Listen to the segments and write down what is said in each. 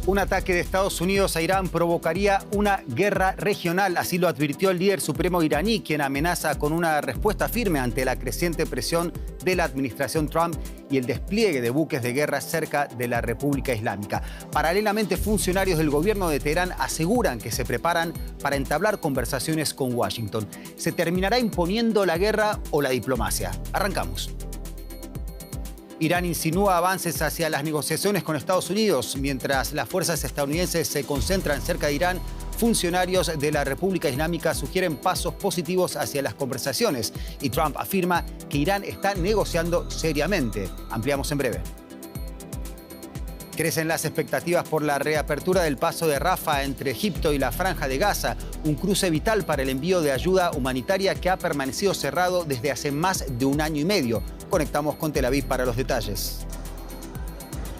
Un ataque de Estados Unidos a Irán provocaría una guerra regional, así lo advirtió el líder supremo iraní, quien amenaza con una respuesta firme ante la creciente presión de la administración Trump y el despliegue de buques de guerra cerca de la República Islámica. Paralelamente, funcionarios del gobierno de Teherán aseguran que se preparan para entablar conversaciones con Washington. ¿Se terminará imponiendo la guerra o la diplomacia? Arrancamos. Irán insinúa avances hacia las negociaciones con Estados Unidos. Mientras las fuerzas estadounidenses se concentran cerca de Irán, funcionarios de la República Islámica sugieren pasos positivos hacia las conversaciones y Trump afirma que Irán está negociando seriamente. Ampliamos en breve. Crecen las expectativas por la reapertura del paso de Rafah entre Egipto y la Franja de Gaza, un cruce vital para el envío de ayuda humanitaria que ha permanecido cerrado desde hace más de un año y medio. Conectamos con Tel Aviv para los detalles.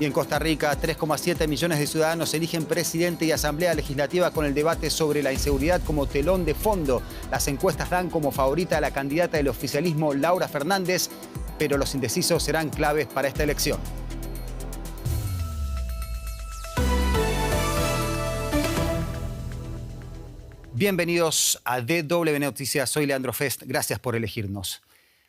Y en Costa Rica, 3,7 millones de ciudadanos eligen presidente y asamblea legislativa con el debate sobre la inseguridad como telón de fondo. Las encuestas dan como favorita a la candidata del oficialismo, Laura Fernández, pero los indecisos serán claves para esta elección. Bienvenidos a DW Noticias. Soy Leandro Fest. Gracias por elegirnos.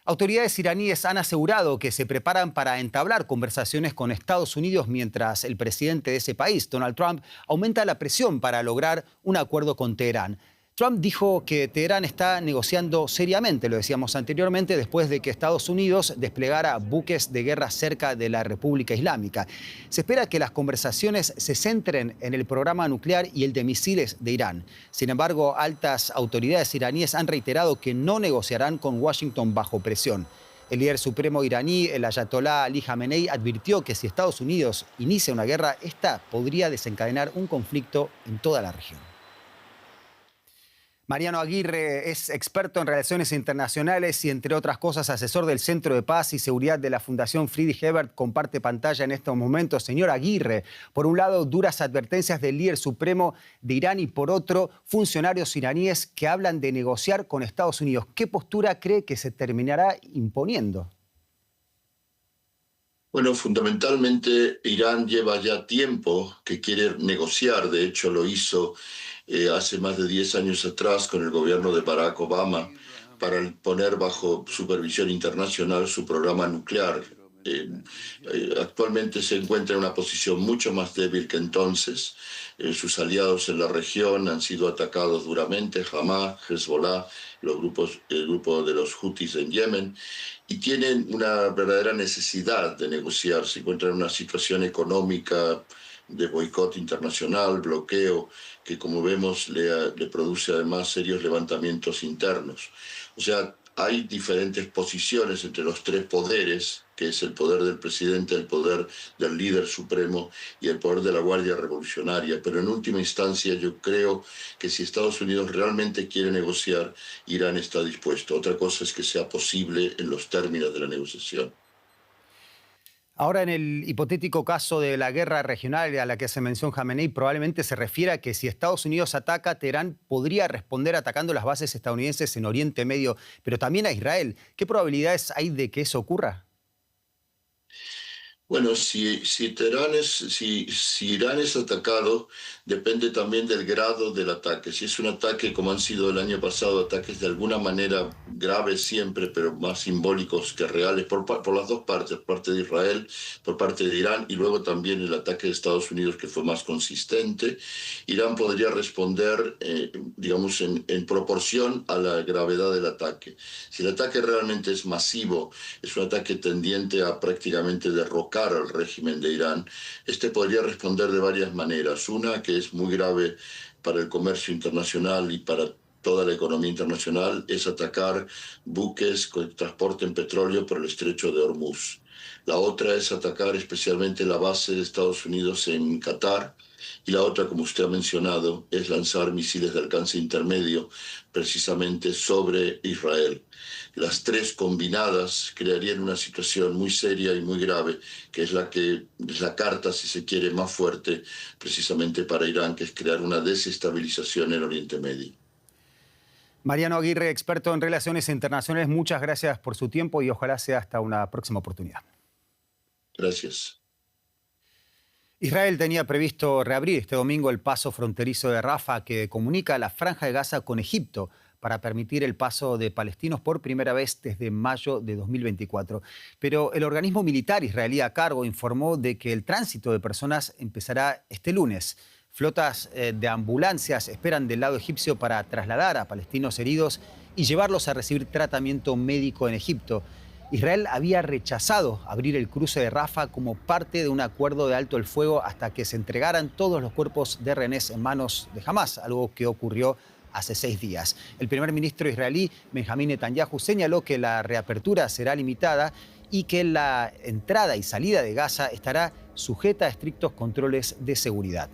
Autoridades iraníes han asegurado que se preparan para entablar conversaciones con Estados Unidos mientras el presidente de ese país, Donald Trump, aumenta la presión para lograr un acuerdo con Teherán. Trump dijo que Teherán está negociando seriamente, lo decíamos anteriormente, después de que Estados Unidos desplegara buques de guerra cerca de la República Islámica. Se espera que las conversaciones se centren en el programa nuclear y el de misiles de Irán. Sin embargo, altas autoridades iraníes han reiterado que no negociarán con Washington bajo presión. El líder supremo iraní, el ayatolá Ali Jamenei, advirtió que si Estados Unidos inicia una guerra, esta podría desencadenar un conflicto en toda la región. Mariano Aguirre es experto en relaciones internacionales y, entre otras cosas, asesor del Centro de Paz y Seguridad de la Fundación Friedrich Ebert. Comparte pantalla en estos momentos. Señor Aguirre, por un lado, duras advertencias del líder supremo de Irán y, por otro, funcionarios iraníes que hablan de negociar con Estados Unidos. ¿Qué postura cree que se terminará imponiendo? Bueno, fundamentalmente Irán lleva ya tiempo que quiere negociar. De hecho, lo hizo hace más de 10 años atrás con el gobierno de Barack Obama para poner bajo supervisión internacional su programa nuclear. Actualmente se encuentra en una posición mucho más débil que entonces. Sus aliados en la región han sido atacados duramente, Hamas, Hezbollah, el grupo de los Hutis en Yemen, y tienen una verdadera necesidad de negociar. Se encuentran en una situación económica de boicot internacional, bloqueo, que como vemos le produce además serios levantamientos internos. O sea, hay diferentes posiciones entre los tres poderes, que es el poder del presidente, el poder del líder supremo y el poder de la Guardia Revolucionaria. Pero en última instancia yo creo que si Estados Unidos realmente quiere negociar, Irán está dispuesto. Otra cosa es que sea posible en los términos de la negociación. Ahora, en el hipotético caso de la guerra regional a la que se menciona Jamenei, probablemente se refiere a que si Estados Unidos ataca, Teherán podría responder atacando las bases estadounidenses en Oriente Medio, pero también a Israel. ¿Qué probabilidades hay de que eso ocurra? Bueno, si Irán es atacado, depende también del grado del ataque. Si es un ataque, como han sido el año pasado, ataques de alguna manera graves siempre, pero más simbólicos que reales, por las dos partes, por parte de Israel, por parte de Irán, y luego también el ataque de Estados Unidos, que fue más consistente, Irán podría responder, digamos, en proporción a la gravedad del ataque. Si el ataque realmente es masivo, es un ataque tendiente a prácticamente derrocar al régimen de Irán, este podría responder de varias maneras. Una, que es muy grave para el comercio internacional y para toda la economía internacional, es atacar buques que transporten petróleo por el estrecho de Hormuz. La otra es atacar especialmente la base de Estados Unidos en Qatar. Y la otra, como usted ha mencionado, es lanzar misiles de alcance intermedio precisamente sobre Israel. Las tres combinadas crearían una situación muy seria y muy grave, que es la carta, si se quiere, más fuerte precisamente para Irán, que es crear una desestabilización en Oriente Medio. Mariano Aguirre, experto en relaciones internacionales, muchas gracias por su tiempo y ojalá sea hasta una próxima oportunidad. Gracias. Israel tenía previsto reabrir este domingo el paso fronterizo de Rafah que comunica la Franja de Gaza con Egipto para permitir el paso de palestinos por primera vez desde mayo de 2024. Pero el organismo militar israelí a cargo informó de que el tránsito de personas empezará este lunes. Flotas de ambulancias esperan del lado egipcio para trasladar a palestinos heridos y llevarlos a recibir tratamiento médico en Egipto. Israel había rechazado abrir el cruce de Rafah como parte de un acuerdo de alto el fuego hasta que se entregaran todos los cuerpos de rehenes en manos de Hamás, algo que ocurrió hace 6 días. El primer ministro israelí, Benjamín Netanyahu, señaló que la reapertura será limitada y que la entrada y salida de Gaza estará sujeta a estrictos controles de seguridad.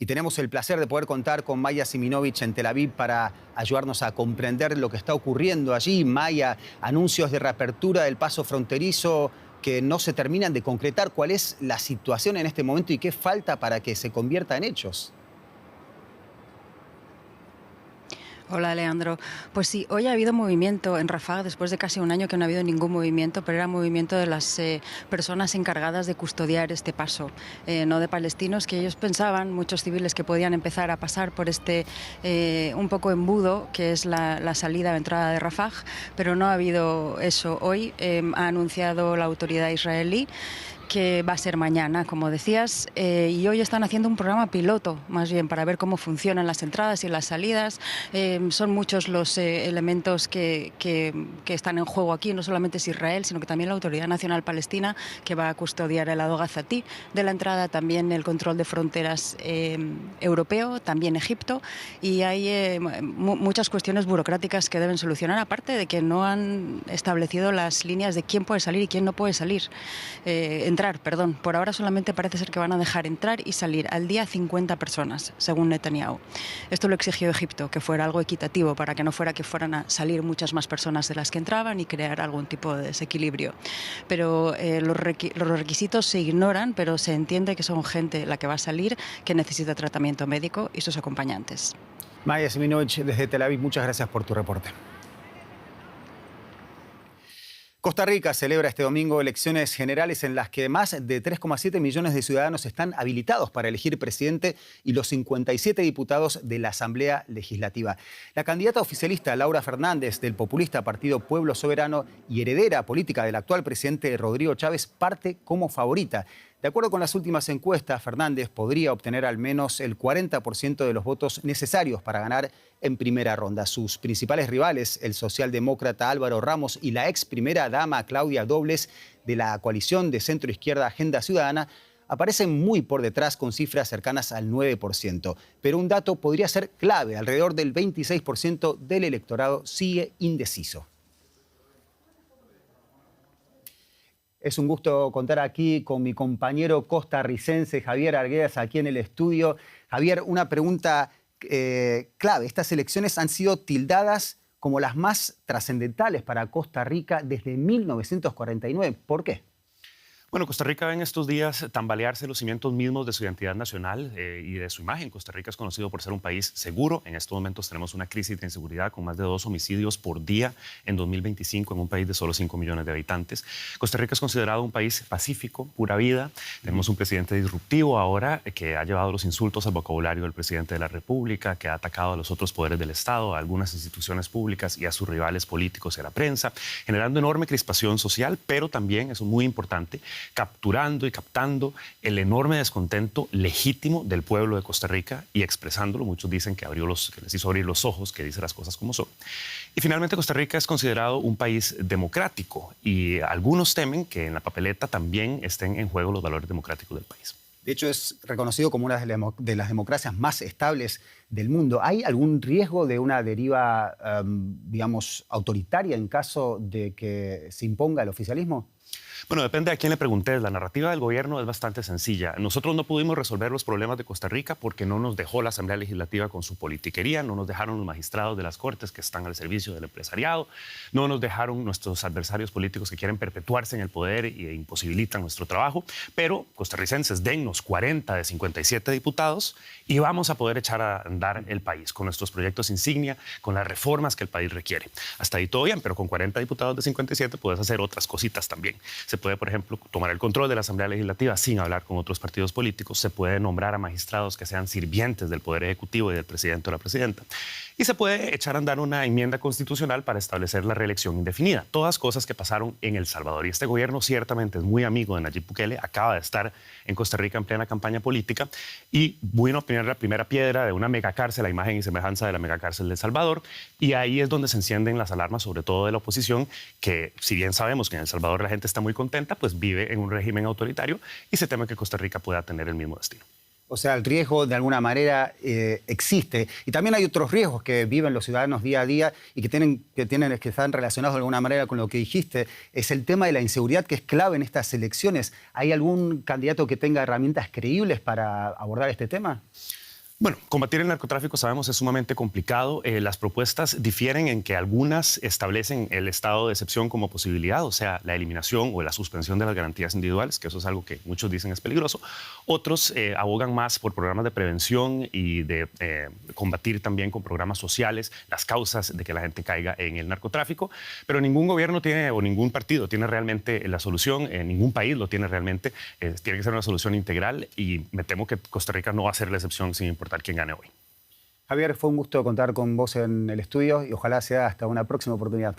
Y tenemos el placer de poder contar con Maya Siminovich en Tel Aviv para ayudarnos a comprender lo que está ocurriendo allí. Maya, anuncios de reapertura del paso fronterizo que no se terminan de concretar. ¿Cuál es la situación en este momento y qué falta para que se convierta en hechos? Hola, Leandro. Pues sí, hoy ha habido movimiento en Rafah, después de casi un año que no ha habido ningún movimiento, pero era movimiento de las personas encargadas de custodiar este paso, no de palestinos, que ellos pensaban, muchos civiles, que podían empezar a pasar por este un poco embudo, que es la salida o entrada de Rafah, pero no ha habido eso. Hoy ha anunciado la autoridad israelí que va a ser mañana, como decías, y hoy están haciendo un programa piloto, más bien, para ver cómo funcionan las entradas y las salidas. Son muchos los elementos que están en juego aquí, no solamente es Israel, sino que también la Autoridad Nacional Palestina, que va a custodiar el lado gazatí de la entrada, también el control de fronteras europeo, también Egipto, y hay muchas cuestiones burocráticas que deben solucionar, aparte de que no han establecido las líneas de quién puede salir y quién no puede salir. Por ahora solamente parece ser que van a dejar entrar y salir al día 50 personas, según Netanyahu. Esto lo exigió Egipto, que fuera algo equitativo, para que no fuera que fueran a salir muchas más personas de las que entraban y crear algún tipo de desequilibrio. Pero los requisitos se ignoran, pero se entiende que son gente la que va a salir, que necesita tratamiento médico y sus acompañantes. Maya Siminovich, desde Tel Aviv, muchas gracias por tu reporte. Costa Rica celebra este domingo elecciones generales en las que más de 3,7 millones de ciudadanos están habilitados para elegir presidente y los 57 diputados de la Asamblea Legislativa. La candidata oficialista Laura Fernández del populista Partido Pueblo Soberano y heredera política del actual presidente Rodrigo Chávez parte como favorita. De acuerdo con las últimas encuestas, Fernández podría obtener al menos el 40% de los votos necesarios para ganar en primera ronda. Sus principales rivales, el socialdemócrata Álvaro Ramos y la ex primera dama Claudia Dobles de la coalición de centro-izquierda Agenda Ciudadana, aparecen muy por detrás con cifras cercanas al 9%. Pero un dato podría ser clave: alrededor del 26% del electorado sigue indeciso. Es un gusto contar aquí con mi compañero costarricense Javier Arguedas aquí en el estudio. Javier, una pregunta clave. Estas elecciones han sido tildadas como las más trascendentales para Costa Rica desde 1949. ¿Por qué? Bueno, Costa Rica ve en estos días tambalearse los cimientos mismos de su identidad nacional y de su imagen. Costa Rica es conocido por ser un país seguro. En estos momentos tenemos una crisis de inseguridad con más de 2 homicidios por día en 2025 en un país de solo 5 millones de habitantes. Costa Rica es considerado un país pacífico, pura vida. Tenemos un presidente disruptivo ahora que ha llevado los insultos al vocabulario del presidente de la República, que ha atacado a los otros poderes del Estado, a algunas instituciones públicas y a sus rivales políticos y a la prensa, generando enorme crispación social, pero también, eso es muy importante, capturando y captando el enorme descontento legítimo del pueblo de Costa Rica y expresándolo. Muchos dicen que les hizo abrir los ojos, que dice las cosas como son. Y finalmente Costa Rica es considerado un país democrático y algunos temen que en la papeleta también estén en juego los valores democráticos del país. De hecho, es reconocido como una de las democracias más estables del mundo. ¿Hay algún riesgo de una deriva, digamos, autoritaria en caso de que se imponga el oficialismo? Bueno, depende a quién le preguntes. La narrativa del gobierno es bastante sencilla. Nosotros no pudimos resolver los problemas de Costa Rica porque no nos dejó la Asamblea Legislativa con su politiquería, no nos dejaron los magistrados de las Cortes que están al servicio del empresariado, no nos dejaron nuestros adversarios políticos que quieren perpetuarse en el poder e imposibilitan nuestro trabajo. Pero, costarricenses, dennos 40 de 57 diputados y vamos a poder echar a andar el país con nuestros proyectos insignia, con las reformas que el país requiere. Hasta ahí todo bien, pero con 40 diputados de 57 puedes hacer otras cositas también. Se puede, por ejemplo, tomar el control de la Asamblea Legislativa sin hablar con otros partidos políticos. Se puede nombrar a magistrados que sean sirvientes del Poder Ejecutivo y del presidente o la presidenta. Y se puede echar a andar una enmienda constitucional para establecer la reelección indefinida. Todas cosas que pasaron en El Salvador. Y este gobierno ciertamente es muy amigo de Nayib Bukele, acaba de estar en Costa Rica en plena campaña política y bueno, poner la primera piedra de una megacárcel, la imagen y semejanza de la megacárcel de El Salvador. Y ahí es donde se encienden las alarmas, sobre todo de la oposición, que si bien sabemos que en El Salvador la gente está muy contenta, pues vive en un régimen autoritario y se teme que Costa Rica pueda tener el mismo destino. O sea, el riesgo de alguna manera existe. Y también hay otros riesgos que viven los ciudadanos día a día y que están relacionados de alguna manera con lo que dijiste. Es el tema de la inseguridad, que es clave en estas elecciones. ¿Hay algún candidato que tenga herramientas creíbles para abordar este tema? Bueno, combatir el narcotráfico sabemos es sumamente complicado. Las propuestas difieren en que algunas establecen el estado de excepción como posibilidad, o sea, la eliminación o la suspensión de las garantías individuales, que eso es algo que muchos dicen es peligroso. Otros abogan más por programas de prevención y de combatir también con programas sociales las causas de que la gente caiga en el narcotráfico. Pero ningún gobierno tiene o ningún partido tiene realmente la solución, ningún país lo tiene realmente. Tiene que ser una solución integral y me temo que Costa Rica no va a ser la excepción sin importar quién gane hoy. Javier, fue un gusto contar con vos en el estudio y ojalá sea hasta una próxima oportunidad.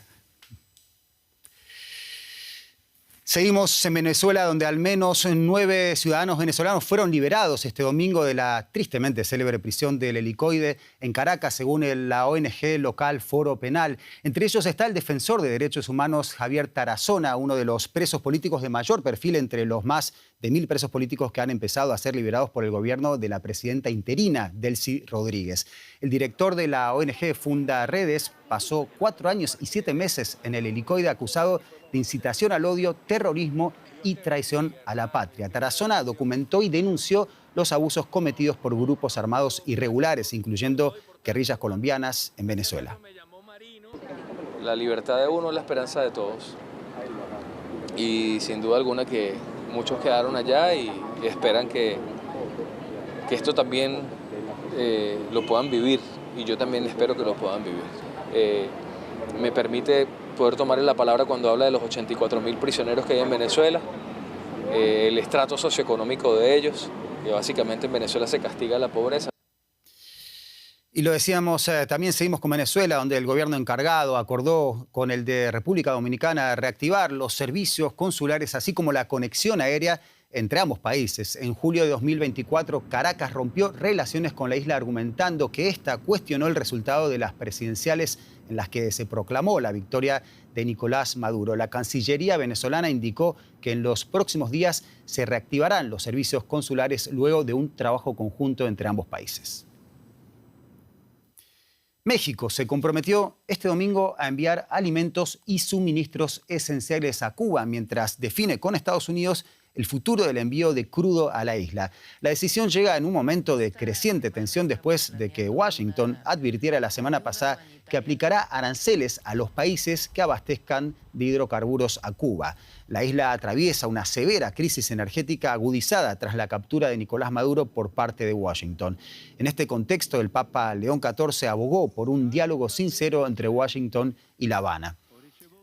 Seguimos en Venezuela, donde al menos 9 ciudadanos venezolanos fueron liberados este domingo de la tristemente célebre prisión del Helicoide en Caracas, según la ONG local Foro Penal. Entre ellos está el defensor de derechos humanos Javier Tarazona, uno de los presos políticos de mayor perfil entre los más de 1000 presos políticos que han empezado a ser liberados por el gobierno de la presidenta interina, Delcy Rodríguez. El director de la ONG Funda Redes pasó 4 años y 7 meses en el Helicoide acusado de incitación al odio, terrorismo y traición a la patria. Tarazona documentó y denunció los abusos cometidos por grupos armados irregulares, incluyendo guerrillas colombianas en Venezuela. La libertad de uno es la esperanza de todos. Y sin duda alguna que muchos quedaron allá y esperan que esto también lo puedan vivir. Y yo también espero que lo puedan vivir. Me permite poder tomar la palabra cuando habla de los 84.000 prisioneros que hay en Venezuela, el estrato socioeconómico de ellos, que básicamente en Venezuela se castiga la pobreza. Y lo decíamos, también seguimos con Venezuela, donde el gobierno encargado acordó con el de República Dominicana reactivar los servicios consulares, así como la conexión aérea entre ambos países. En julio de 2024, Caracas rompió relaciones con la isla argumentando que ésta cuestionó el resultado de las presidenciales en las que se proclamó la victoria de Nicolás Maduro. La Cancillería venezolana indicó que en los próximos días se reactivarán los servicios consulares luego de un trabajo conjunto entre ambos países. México se comprometió este domingo a enviar alimentos y suministros esenciales a Cuba, mientras define con Estados Unidos el futuro del envío de crudo a la isla. La decisión llega en un momento de creciente tensión después de que Washington advirtiera la semana pasada que aplicará aranceles a los países que abastezcan de hidrocarburos a Cuba. La isla atraviesa una severa crisis energética agudizada tras la captura de Nicolás Maduro por parte de Washington. En este contexto, el Papa León XIV abogó por un diálogo sincero entre Washington y La Habana.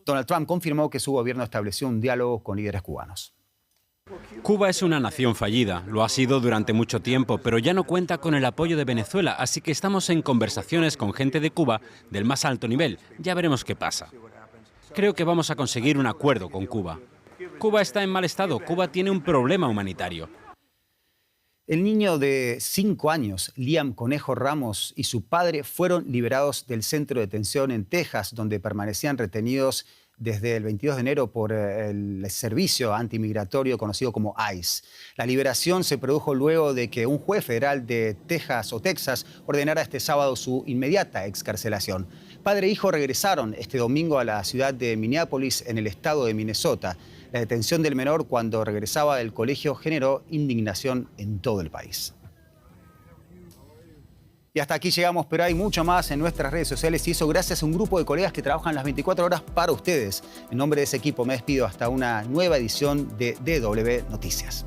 Donald Trump confirmó que su gobierno estableció un diálogo con líderes cubanos. Cuba es una nación fallida, lo ha sido durante mucho tiempo, pero ya no cuenta con el apoyo de Venezuela, así que estamos en conversaciones con gente de Cuba del más alto nivel. Ya veremos qué pasa. Creo que vamos a conseguir un acuerdo con Cuba. Cuba está en mal estado, Cuba tiene un problema humanitario. El niño de 5 años, Liam Conejo Ramos, y su padre fueron liberados del centro de detención en Texas, donde permanecían retenidos desde el 22 de enero por el servicio antimigratorio conocido como ICE. La liberación se produjo luego de que un juez federal de Texas ordenara este sábado su inmediata excarcelación. Padre e hijo regresaron este domingo a la ciudad de Minneapolis, en el estado de Minnesota. La detención del menor cuando regresaba del colegio generó indignación en todo el país. Y hasta aquí llegamos, pero hay mucho más en nuestras redes sociales y eso gracias a un grupo de colegas que trabajan las 24 horas para ustedes. En nombre de ese equipo me despido hasta una nueva edición de DW Noticias.